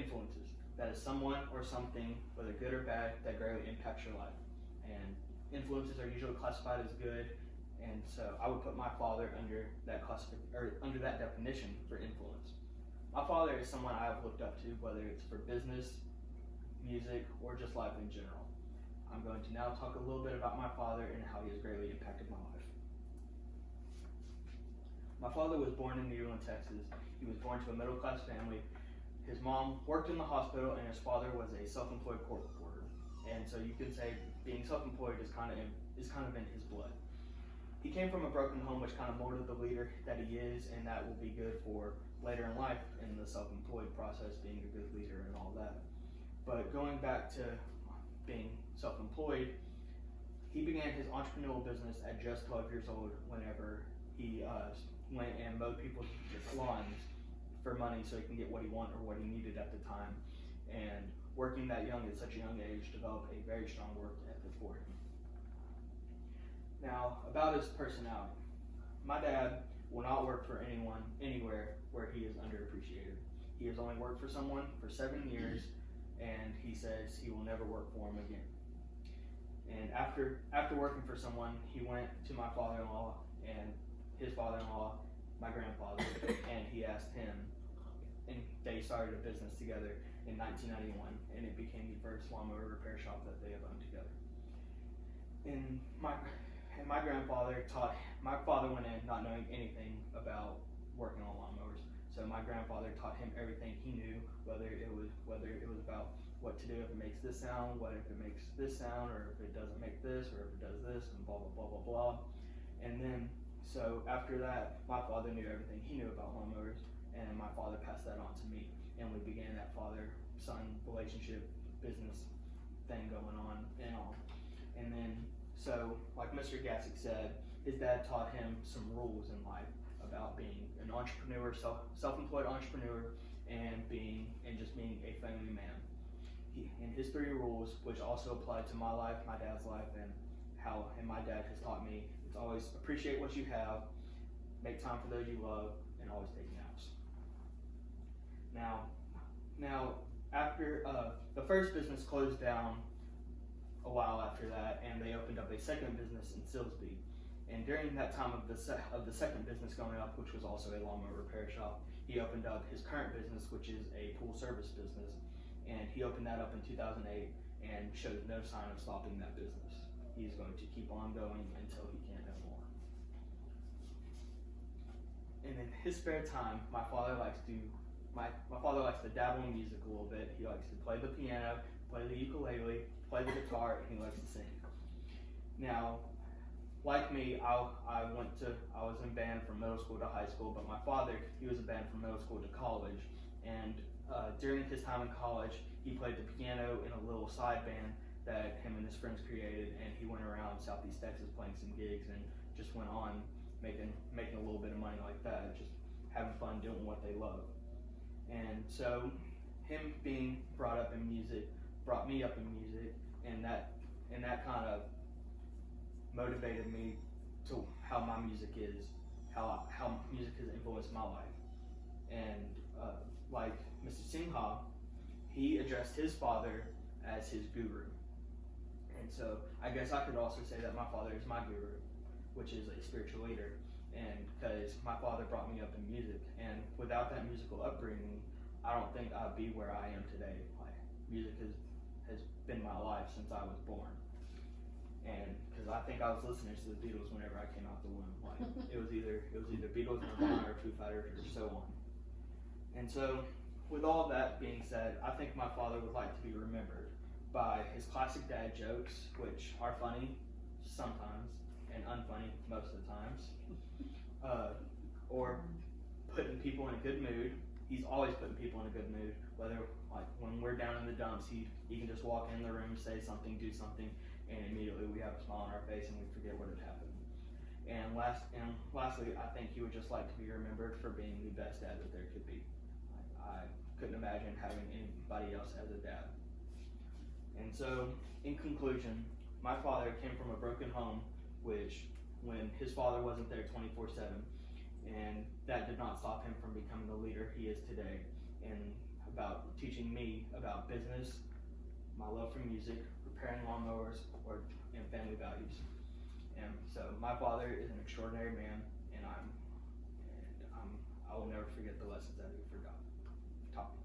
influences. That is someone or something, whether good or bad, that greatly impacts your life. And influences are usually classified as good, and so I would put my father under that under that definition for influence. My father is someone I have looked up to, whether it's for business, music, or just life in general. I'm going to now talk a little bit about my father and how he has greatly impacted my life. My father was born in Nederland, Texas. He was born to a middle-class family. His mom worked in the hospital, and his father was a self-employed court reporter. And so you could say being self-employed is kind of in his blood. He came from a broken home, which kind of molded the leader that he is, and that will be good for later in life in the self-employed process, being a good leader and all that. But going back to being self-employed, he began his entrepreneurial business at just 12 years old whenever he went and mowed people's lawns for money so he can get what he wanted or what he needed at the time. And working that young at such a young age developed a very strong work ethic for him. Now, about his personality. My dad will not work for anyone anywhere where he is underappreciated. He has only worked for someone for 7 years, and he says he will never work for him again. And after working for someone, he went to my father-in-law and his father-in-law, my grandfather, and he asked him, and they started a business together in 1991, and it became the first lawnmower repair shop that they have owned together. And my father went in not knowing anything about working on lawnmowers. So my grandfather taught him everything he knew, whether it was about what to do if it makes this sound, what if it makes this sound, or if it doesn't make this, or if it does this, and blah, blah, blah, blah, blah. And then, so after that, my father knew everything he knew about lawnmowers, and my father passed that on to me. And we began that father-son relationship, business thing going on and all. And then, so like Mr. Gassick said, his dad taught him some rules in life about being an entrepreneur, self-employed entrepreneur, and just being a family man. And his 3 rules, which also applied to my life, my dad's life, and my dad has taught me, it's always appreciate what you have, make time for those you love, and always take naps. Now, after the first business closed down a while after that, and they opened up a second business in Silsbee. And during that time of the second business going up, which was also a lawnmower repair shop, he opened up his current business, which is a pool service business. And he opened that up in 2008 and showed no sign of stopping that business. He's going to keep on going until he can't no more. And in his spare time, my father likes to dabble in music a little bit. He likes to play the piano, play the ukulele, play the guitar, and he likes to sing. Now, like me, I was in band from middle school to high school, but my father, he was in band from middle school to college. And during his time in college, he played the piano in a little side band that him and his friends created, and he went around Southeast Texas playing some gigs and just went on making a little bit of money like that, just having fun doing what they love. And so him being brought up in music brought me up in music, and that kind of motivated me to how my music is, how music has influenced my life. And like Mr. Singha, he addressed his father as his guru. And so I guess I could also say that my father is my guru, which is a spiritual leader. And because my father brought me up in music, and without that musical upbringing, I don't think I'd be where I am today. Like, music has been my life since I was born. And because I think I was listening to the Beatles whenever I came out the womb. Like, it was either Beatles, Nirvana, or Foo Fighters, or so on. And so, with all that being said, I think my father would like to be remembered by his classic dad jokes, which are funny sometimes and unfunny most of the times, or putting people in a good mood. He's always putting people in a good mood, whether like when we're down in the dumps, he can just walk in the room, say something, do something, and immediately we have a smile on our face and we forget what had happened. And lastly, I think he would just like to be remembered for being the best dad that there could be. I couldn't imagine having anybody else as a dad. And so, in conclusion, my father came from a broken home, which when his father wasn't there 24/7, and that did not stop him from becoming the leader he is today. And about teaching me about business, my love for music, repairing lawnmowers, and family values. And so my father is an extraordinary man, and I will never forget the lessons that he taught me.